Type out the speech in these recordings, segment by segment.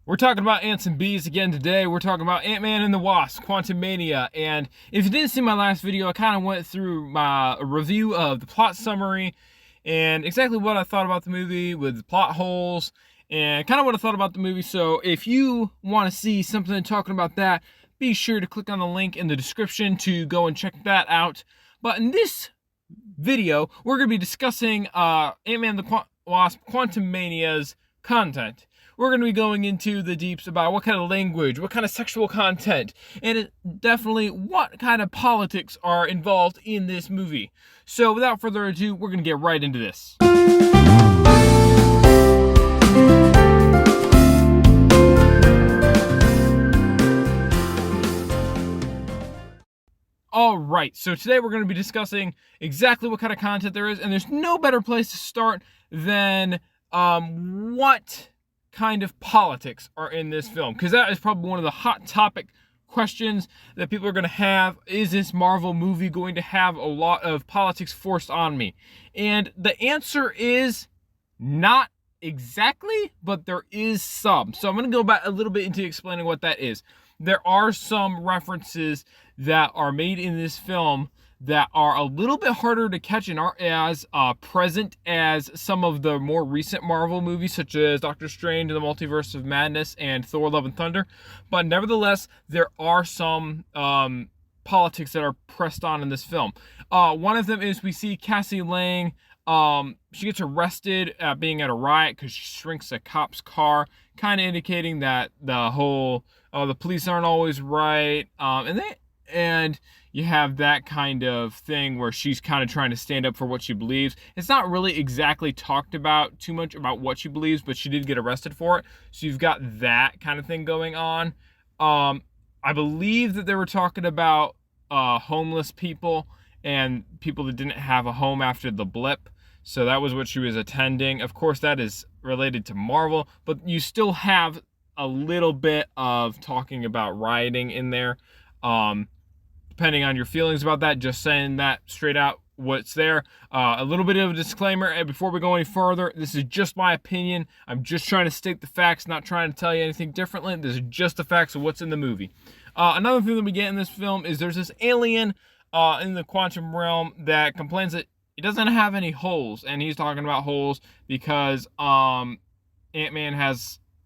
We're talking about ants and bees again today. We're talking about Ant-Man and the Wasp, Quantumania. And if you didn't see my last video, I kind of went through my review of the plot summary and exactly what I thought about the movie with the plot holes and kind of what I thought about the movie. So if you want to see something talking about that, be sure to click on the link in the description to go and check that out. But in this video, we're going to be discussing Ant-Man and the Wasp, Quantumania's content. We're going to be going into the deeps about what kind of language, what kind of sexual content, and definitely what kind of politics are involved in this movie. So without further ado, we're going to get right into this. Alright, so today we're going to be discussing exactly what kind of content there is, and there's no better place to start than what kind of politics are in this film, because that is probably one of the hot topic questions that people are going to have. Is this Marvel movie going to have a lot of politics forced on me? And the answer is not exactly, but there is some. So I'm going to go back a little bit into explaining what that is. There are some references that are made in this film that are a little bit harder to catch and aren't as present as some of the more recent Marvel movies, such as Doctor Strange and the Multiverse of Madness and Thor: Love and Thunder. But nevertheless, there are some politics that are pressed on in this film. One of them is we see Cassie Lang. She gets arrested being at a riot because she shrinks a cop's car, kind of indicating that the whole the police aren't always right, and you have that kind of thing where she's kind of trying to stand up for what she believes. It's not really exactly talked about too much about what she believes, but she did get arrested for it. So you've got that kind of thing going on. I believe that they were talking about homeless people and people that didn't have a home after the blip. So that was what she was attending. Of course, that is related to Marvel, but you still have a little bit of talking about rioting in there. Depending on your feelings about that, just saying that straight out what's there. A little bit of a disclaimer, and before we go any further, this is just my opinion. I'm just trying to state the facts, not trying to tell you anything differently. This is just the facts of what's in the movie. Another thing that we get in this film is there's this alien in the quantum realm that complains that it doesn't have any holes, and he's talking about holes because Ant-Man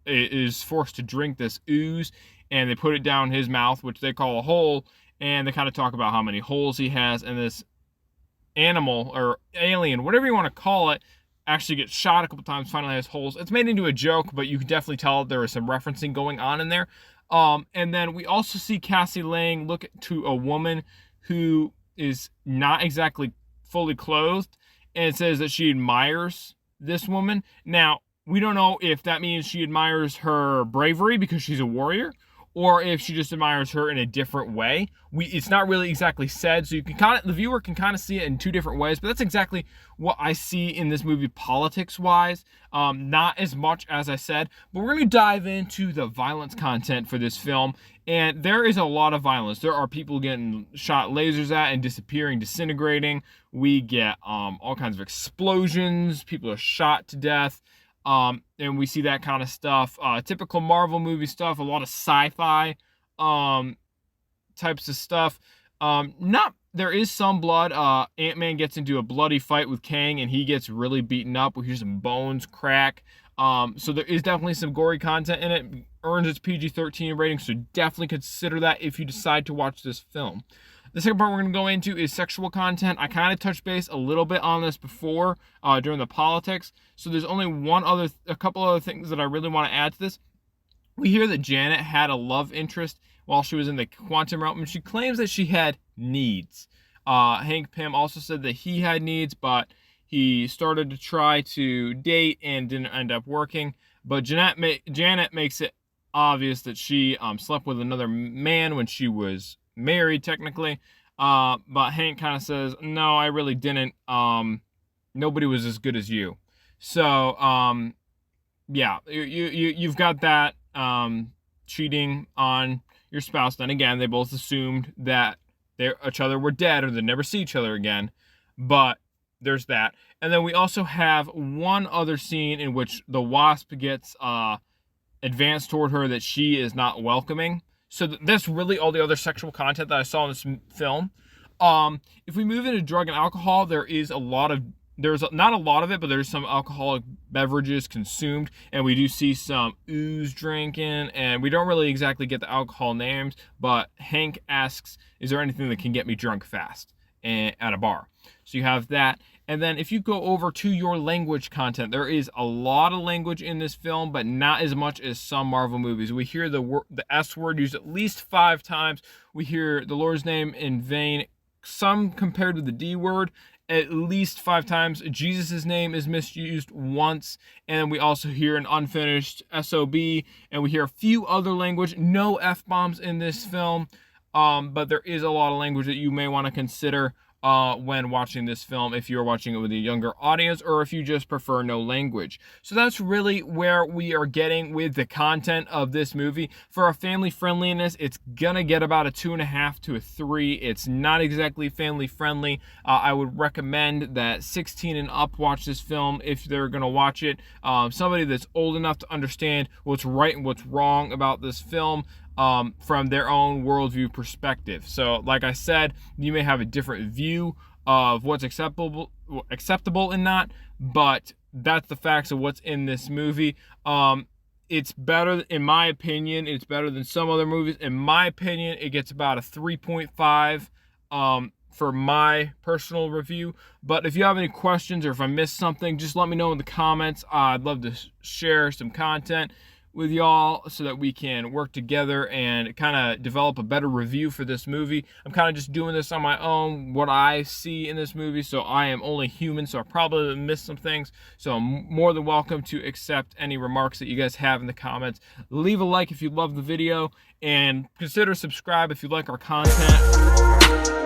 is forced to drink this ooze, and they put it down his mouth, which they call a hole. And they kind of talk about how many holes he has, and this animal or alien, whatever you want to call it, actually gets shot a couple times, finally has holes. It's made into a joke, but you can definitely tell there is some referencing going on in there. And then we also see Cassie Lang look to a woman who is not exactly fully clothed, and it says that she admires this woman. Now, we don't know if that means she admires her bravery because she's a warrior, or if she just admires her in a different way. It's not really exactly said, so you can the viewer can kind of see it in two different ways, but that's exactly what I see in this movie politics-wise. Not as much as I said, but we're going to dive into the violence content for this film, and there is a lot of violence. There are people getting shot lasers at and disappearing, disintegrating. We get all kinds of explosions. People are shot to death. And we see that kind of stuff. Typical Marvel movie stuff, a lot of sci-fi types of stuff. There is some blood. Ant-Man gets into a bloody fight with Kang, and he gets really beaten up. We hear some bones crack. So there is definitely some gory content in it. Earns its PG-13 rating, so definitely consider that if you decide to watch this film. The second part we're going to go into is sexual content. I kind of touched base a little bit on this before during the politics. So there's only a couple other things that I really want to add to this. We hear that Janet had a love interest while she was in the quantum realm, and she claims that she had needs. Hank Pym also said that he had needs, but he started to try to date and didn't end up working. But Janet makes it obvious that she slept with another man when she was married technically, but Hank kind of says, no, I really didn't. Nobody was as good as you. So yeah, you've got that cheating on your spouse. Then again, they both assumed that each other were dead or they'd never see each other again, but there's that. And then we also have one other scene in which the Wasp gets advance toward her that she is not welcoming. So that's really all the other sexual content that I saw in this film. If we move into drug and alcohol, there's not a lot of it, but there's some alcoholic beverages consumed, and we do see some ooze drinking, and we don't really exactly get the alcohol names, but Hank asks, is there anything that can get me drunk fast at a bar? So you have that. And then if you go over to your language content, there is a lot of language in this film, but not as much as some Marvel movies. We hear the S word used at least 5 times. We hear the Lord's name in vain, some compared to the D word, at least 5 times. Jesus' name is misused once, and we also hear an unfinished SOB, and we hear a few other language. No F-bombs in this film, but there is a lot of language that you may want to consider when watching this film, if you're watching it with a younger audience, or if you just prefer no language. So that's really where we are getting with the content of this movie. For a family friendliness, it's gonna get about a 2.5 to a 3. It's not exactly family friendly. I would recommend that 16 and up watch this film if they're gonna watch it. Somebody that's old enough to understand what's right and what's wrong about this film, from their own worldview perspective. So like I said, you may have a different view of what's acceptable and not, but that's the facts of what's in this movie. It's better, in my opinion, it's better than some other movies. In my opinion, it gets about a 3.5 for my personal review. But if you have any questions or if I missed something, just let me know in the comments. I'd love to share some content with y'all so that we can work together and kind of develop a better review for this movie. I'm kind of just doing this on my own, what I see in this movie, so I am only human, so I probably missed some things. So I'm more than welcome to accept any remarks that you guys have in the comments. Leave a like if you love the video, and consider subscribe if you like our content.